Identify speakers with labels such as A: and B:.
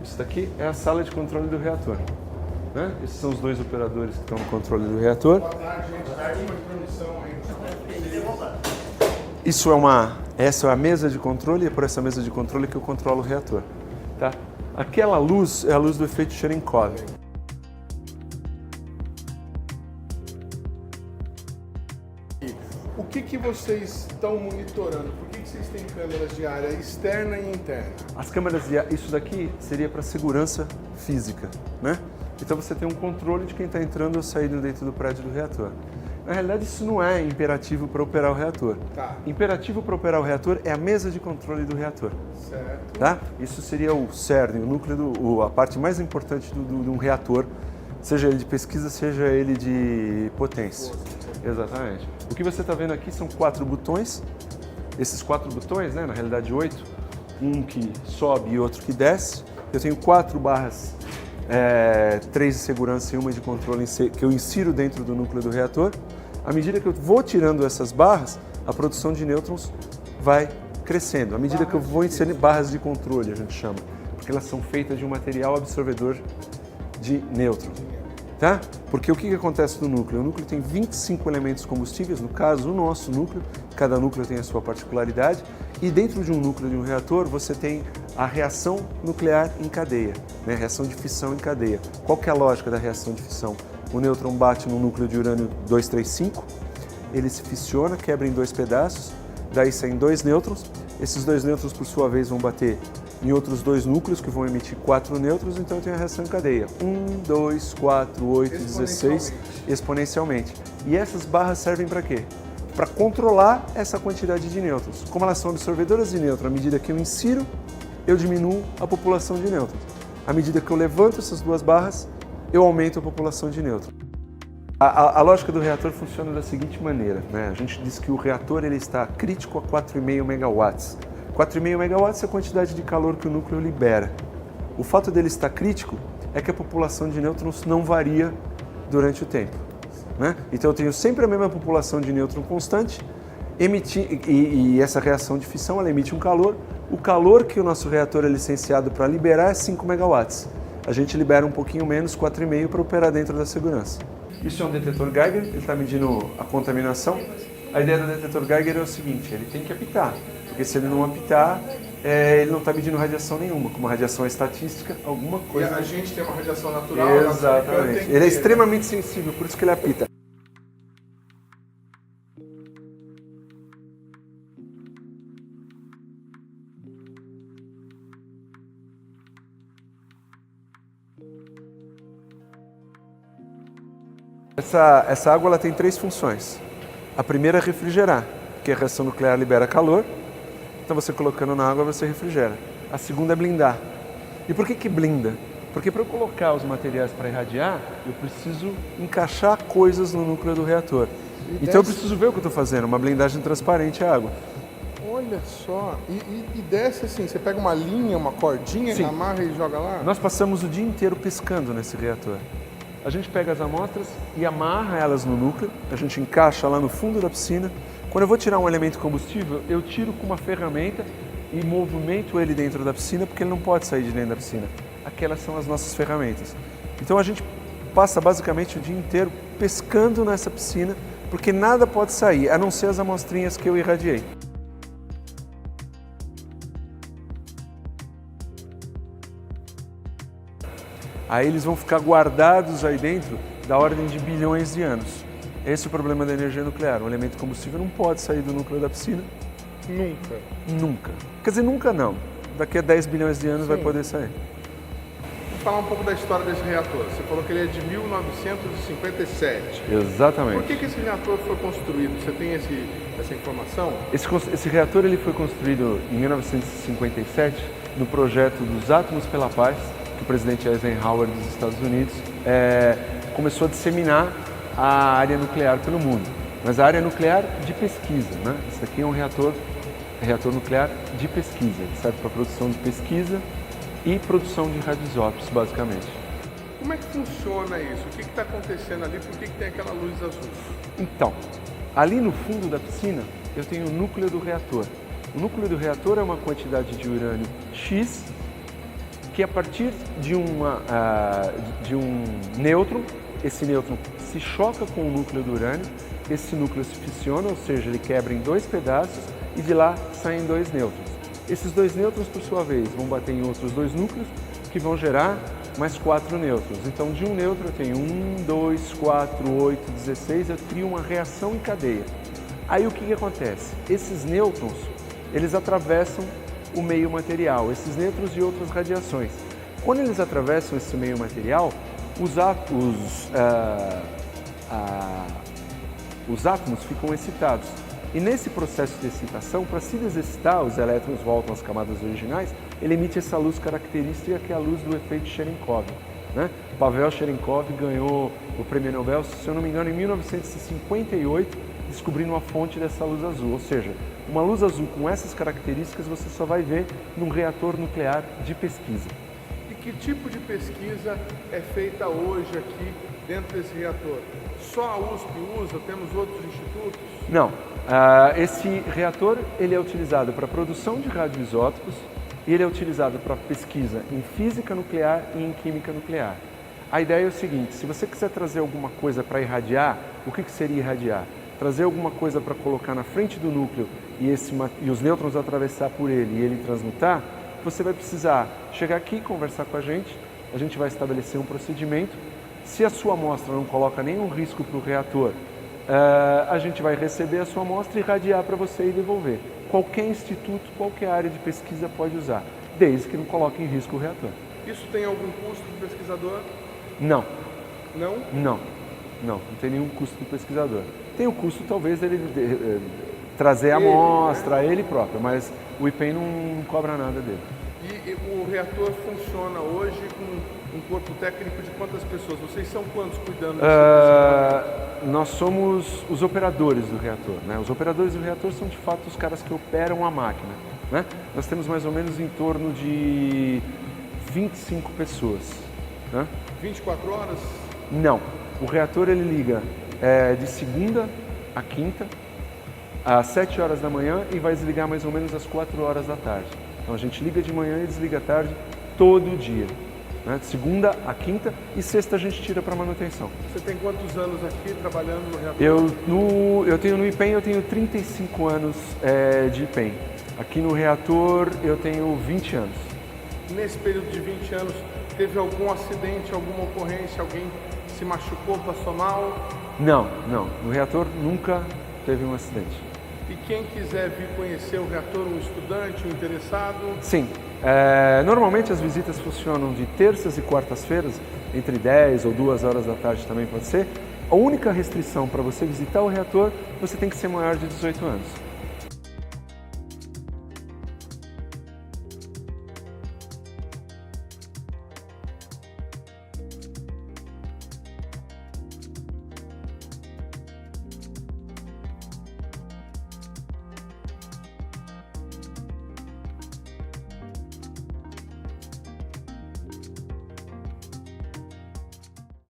A: Isso daqui é a sala de controle do reator, né? Esses são os dois operadores que estão no controle do reator. Essa é a mesa de controle e é por essa mesa de controle que eu controlo o reator, tá? Aquela luz é a luz do efeito Cherenkov.
B: O que vocês estão monitorando? Por que vocês têm câmeras de área externa e interna?
A: As câmeras isso daqui seria para segurança física, né? Então você tem um controle de quem está entrando ou saindo dentro do prédio do reator. Na realidade, isso não é imperativo para operar o reator.
B: Tá.
A: Imperativo para operar o reator é a mesa de controle do reator.
B: Certo.
A: Tá? Isso seria o cerne, o núcleo, a parte mais importante de um reator, seja ele de pesquisa, seja ele de potência. Exatamente. O que você está vendo aqui são 4 botões. Esses 4 botões, né, na realidade 8, um que sobe e outro que desce. Eu tenho 4 barras, 3 de segurança e uma de controle que eu insiro dentro do núcleo do reator. À medida que eu vou tirando essas barras, a produção de nêutrons vai crescendo. À medida que eu vou inserindo barras de controle, a gente chama, porque elas são feitas de um material absorvedor de nêutrons. Tá? Porque o que acontece no núcleo? O núcleo tem 25 elementos combustíveis, no caso o nosso núcleo, cada núcleo tem a sua particularidade, e dentro de um núcleo de um reator você tem a reação nuclear em cadeia, né? Reação de fissão em cadeia. Qual que é a lógica da reação de fissão? O nêutron bate no núcleo de urânio 235, ele se fissiona, quebra em 2 pedaços, daí saem 2 nêutrons, esses 2 nêutrons por sua vez vão bater em outros 2 núcleos que vão emitir 4 nêutrons, então eu tenho a reação em cadeia. 1, 2, 4, 8, 16, exponencialmente. E essas barras servem para quê? Para controlar essa quantidade de nêutrons. Como elas são absorvedoras de nêutrons, à medida que eu insiro, eu diminuo a população de nêutrons. À medida que eu levanto essas 2 barras, eu aumento a população de nêutrons. A lógica do reator funciona da seguinte maneira, né? A gente diz que o reator ele está crítico a 4,5 megawatts. 4,5 megawatts é a quantidade de calor que o núcleo libera. O fato dele estar crítico é que a população de nêutrons não varia durante o tempo, né? Então eu tenho sempre a mesma população de nêutron constante, e essa reação de fissão ela emite um calor. O calor que o nosso reator é licenciado para liberar é 5 megawatts. A gente libera um pouquinho menos, 4,5, para operar dentro da segurança. Isso é um detetor Geiger, ele está medindo a contaminação. A ideia do detetor Geiger é o seguinte, ele tem que apitar. Porque se ele não apitar, ele não está medindo radiação nenhuma. Como a radiação é estatística, alguma coisa...
B: E a gente tem uma radiação natural.
A: Exatamente. Ele é extremamente sensível, por isso que ele apita. Essa água ela tem 3 funções. A primeira é refrigerar, porque a reação nuclear libera calor. Então você colocando na água você refrigera. A segunda é blindar. E por que blinda? Porque para eu colocar os materiais para irradiar, eu preciso encaixar coisas no núcleo do reator. Então eu preciso ver o que eu estou fazendo, uma blindagem transparente à água.
B: Olha só, e desce assim, você pega uma linha, uma cordinha,
A: Sim.
B: Amarra e joga lá?
A: Nós passamos o dia inteiro pescando nesse reator. A gente pega as amostras e amarra elas no núcleo, a gente encaixa lá no fundo da piscina. Quando eu vou tirar um elemento combustível, eu tiro com uma ferramenta e movimento ele dentro da piscina, porque ele não pode sair de dentro da piscina. Aquelas são as nossas ferramentas. Então a gente passa basicamente o dia inteiro pescando nessa piscina, porque nada pode sair, a não ser as amostrinhas que eu irradiei. Aí eles vão ficar guardados aí dentro da ordem de bilhões de anos. Esse é o problema da energia nuclear. Um elemento combustível não pode sair do núcleo da piscina.
B: Nunca.
A: Nunca. Quer dizer, nunca não. Daqui a 10 bilhões de anos vai poder sair.
B: Vamos falar um pouco da história desse reator. Você falou que ele é de 1957.
A: Exatamente.
B: Por que esse reator foi construído? Você tem essa informação?
A: Esse reator ele foi construído em 1957 no projeto dos Átomos pela Paz, que o presidente Eisenhower dos Estados Unidos começou a disseminar a área nuclear pelo mundo. Mas a área nuclear de pesquisa, né? Isso aqui é um reator nuclear de pesquisa. Ele serve para produção de pesquisa e produção de radioisótopos, basicamente.
B: Como é que funciona isso? O que está acontecendo ali? Por que tem aquela luz azul?
A: Então, ali no fundo da piscina, eu tenho o núcleo do reator. O núcleo do reator é uma quantidade de urânio X, que a partir de um nêutron, esse nêutron se choca com o núcleo do urânio, esse núcleo se fissiona, ou seja, ele quebra em 2 pedaços e de lá saem 2 nêutrons. Esses 2 nêutrons, por sua vez, vão bater em outros 2 núcleos que vão gerar mais 4 nêutrons. Então, de um nêutron eu tenho 1, 2, 4, 8, 16, eu crio uma reação em cadeia. Aí o que acontece? Esses nêutrons, eles atravessam o meio material, esses nêutrons e outras radiações. Quando eles atravessam esse meio material, os átomos ficam excitados. E nesse processo de excitação, para se desexcitar, os elétrons voltam às camadas originais, ele emite essa luz característica que é a luz do efeito Cherenkov. Né? Pavel Cherenkov ganhou o prêmio Nobel, se eu não me engano, em 1958, descobrindo uma fonte dessa luz azul. Ou seja, uma luz azul com essas características você só vai ver num reator nuclear de pesquisa.
B: E que tipo de pesquisa é feita hoje aqui dentro desse reator? Só a USP usa? Temos outros institutos?
A: Não. Esse reator ele é utilizado para a produção de radioisótopos e ele é utilizado para pesquisa em física nuclear e em química nuclear. A ideia é o seguinte, se você quiser trazer alguma coisa para irradiar, o que seria irradiar? Trazer alguma coisa para colocar na frente do núcleo e os nêutrons atravessar por ele e ele transmutar, você vai precisar chegar aqui, conversar com a gente vai estabelecer um procedimento. Se a sua amostra não coloca nenhum risco para o reator, a gente vai receber a sua amostra e irradiar para você e devolver. Qualquer instituto, qualquer área de pesquisa pode usar, desde que não coloque em risco o reator.
B: Isso tem algum custo do pesquisador?
A: Não.
B: Não?
A: Não tem nenhum custo do pesquisador. Tem o custo, talvez, dele trazer a amostra, né? Ele próprio, mas o IPEM não cobra nada dele.
B: E o reator funciona hoje com um corpo técnico de quantas pessoas? Vocês são quantos cuidando desse
A: Nós somos os operadores do reator. Né? Os operadores do reator são, de fato, os caras que operam a máquina. Né? Nós temos mais ou menos em torno de 25 pessoas. Né?
B: 24 horas?
A: Não. O reator ele liga de segunda a quinta, às 7 horas da manhã e vai desligar mais ou menos às 4 horas da tarde. Então a gente liga de manhã e desliga à tarde todo dia. Né? De segunda a quinta e sexta a gente tira para manutenção.
B: Você tem quantos anos aqui trabalhando no reator?
A: Eu tenho no IPEM, eu tenho 35 anos de IPEM. Aqui no reator eu tenho 20 anos.
B: Nesse período de 20 anos, teve algum acidente, alguma ocorrência, alguém se machucou, passou mal?
A: Não. No reator nunca teve um acidente.
B: E quem quiser vir conhecer o reator, um estudante, um interessado?
A: Sim. Normalmente as visitas funcionam de terças e quartas-feiras, entre 10 ou 2 horas da tarde também pode ser. A única restrição para você visitar o reator, você tem que ser maior de 18 anos.